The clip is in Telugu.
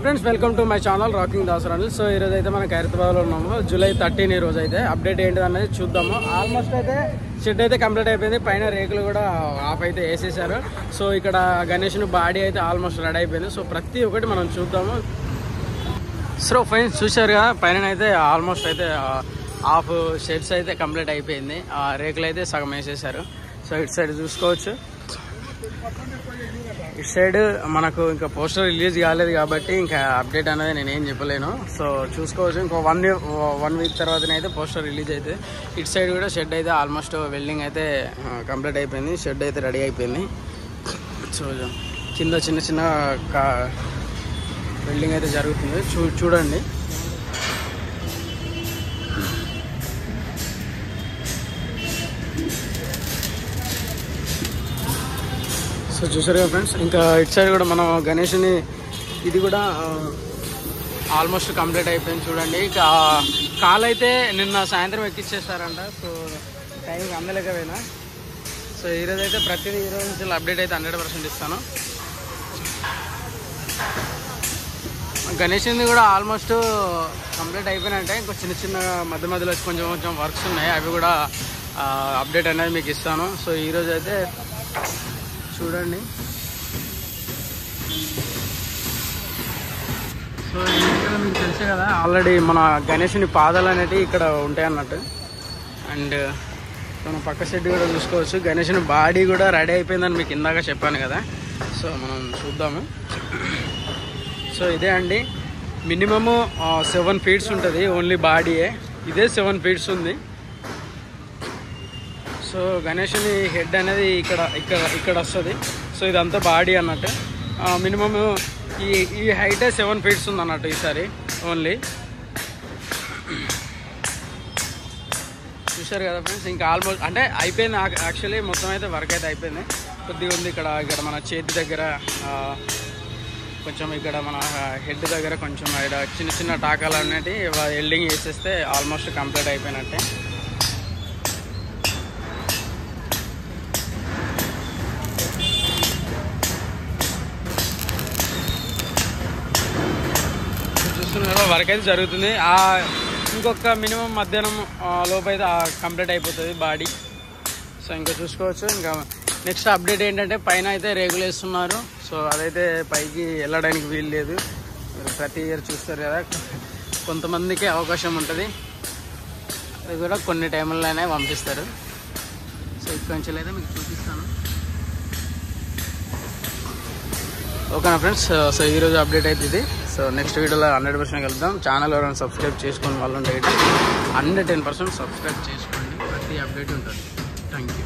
Friends, welcome to my channel rocking Das Anil. So ఈరోజు అయితే మనం ఖైరతాబాద్లో ఉన్నాము. జూలై 13 ఈ రోజు అయితే అప్డేట్ ఏంటి అనేది చూద్దాము. ఆల్మోస్ట్ అయితే షెడ్ అయితే కంప్లీట్ అయిపోయింది. పైన రేకులు కూడా ఆఫ్ అయితే వేసేసారు. సో ఇక్కడ గణేష్ని బాడీ అయితే ఆల్మోస్ట్ రెడీ అయిపోయింది. సో ప్రతి ఒక్కటి మనం చూద్దాము. సో ఫ్రెండ్స్, చూసారుగా పైన అయితే ఆల్మోస్ట్ అయితే హాఫ్ షెడ్స్ అయితే కంప్లీట్ అయిపోయింది. రేకులు అయితే సగం వేసేసారు. సో ఇటు సైడ్ చూసుకోవచ్చు. ఇటు సైడ్ మనకు ఇంకా పోస్టర్ రిలీజ్ కాలేదు కాబట్టి ఇంకా అప్డేట్ అనేది నేనేం చెప్పలేను. సో చూసుకోవచ్చు, ఇంకో వన్ వీక్ తర్వాతనైతే పోస్టర్ రిలీజ్ అయితే. ఇటు సైడ్ కూడా షెడ్ అయితే ఆల్మోస్ట్ వెల్డింగ్ అయితే కంప్లీట్ అయిపోయింది. షెడ్ అయితే రెడీ అయిపోయింది. సో కింద చిన్న చిన్న వెల్డింగ్ అయితే జరుగుతుంది. చూడండి. సో చూసారు కదా ఫ్రెండ్స్, ఇంకా ఇటు సైడ్ కూడా మనం గణేష్ని ఇది కూడా ఆల్మోస్ట్ కంప్లీట్ అయిపోయింది. చూడండి, కాల్ అయితే నిన్న సాయంత్రం ఎక్కిచ్చేస్తారంట. సో టైంకి అందలేకపోయినా. సో ఈరోజు అయితే ప్రతిదీ ఈరోజు నుంచి అప్డేట్ అయితే 100% ఇస్తాను. గణేష్ని కూడా ఆల్మోస్ట్ కంప్లీట్ అయిపోయినట్టే. ఇంకో చిన్న చిన్న మధ్య మధ్యలో కొంచెం వర్క్స్ ఉన్నాయి. అవి కూడా అప్డేట్ అనేది మీకు ఇస్తాను. సో ఈరోజు అయితే చూడండి. సో ఇక్కడ మీకు తెలుసే కదా, ఆల్రెడీ మన గణేష్ని పాదాలు అనేవి ఇక్కడ ఉంటాయి అన్నట్టు. అండ్ మనం పక్క షెడ్ కూడా చూసుకోవచ్చు. గణేష్ని బాడీ కూడా రెడీ అయిపోయిందని మీకు ఇందాక చెప్పాను కదా. సో మనం చూద్దాము. సో ఇదే అండి, మినిమము 7 ఫీట్స్ ఉంటుంది ఓన్లీ బాడీయే. ఇదే 7 ఫీట్స్ ఉంది. సో గణేష్ని హెడ్ అనేది ఇక్కడ వస్తుంది. సో ఇదంతా బాడీ అన్నట్టు. మినిమమ్ ఈ హైటే 7 ఫీట్స్ ఉంది అన్నట్టు ఈసారి ఓన్లీ. చూసారు కదా ఫ్రెండ్స్, ఇంకా ఆల్మోస్ట్ అంటే అయిపోయింది. యాక్చువల్లీ మొత్తం అయితే వర్క్ అయితే అయిపోయింది. కొద్దిగా ఉంది ఇక్కడ మన చేతి దగ్గర, కొంచెం ఇక్కడ మన హెడ్ దగ్గర కొంచెం ఇక్కడ చిన్న చిన్న టాకాలు అనేవి వెల్డింగ్ చేసేస్తే ఆల్మోస్ట్ కంప్లీట్ అయిపోయినట్టే. వర్క్ అయితే జరుగుతుంది. ఇంకొక మినిమం మధ్యాహ్నం లోపు అయితే కంప్లీట్ అయిపోతుంది బాడీ. సో ఇంకా చూసుకోవచ్చు. ఇంకా నెక్స్ట్ అప్డేట్ ఏంటంటే పైన అయితే రేగులు వేస్తున్నారు. సో అదైతే పైకి వెళ్ళడానికి వీలు లేదు. మీరు ప్రతి ఇయర్ చూస్తారు కదా, కొంతమందికి అవకాశం ఉంటుంది. అది కూడా కొన్ని టైంలోనే పంపిస్తారు. సో ఇక్కడ నుంచి అయితే మీకు చూపిస్తాను. ఓకేనా ఫ్రెండ్స్, సో ఈరోజు అప్డేట్ అయితే ఇది. సో నెక్స్ట్ వీడియోలో 100% కలుద్దాం. ఛానల్ ఎవరైనా సబ్స్క్రైబ్ చేసుకుని వాళ్ళు ఉంటే 110% సబ్స్క్రైబ్ చేసుకోండి. ప్రతి అప్డేట్ ఉంటుంది. Thank you.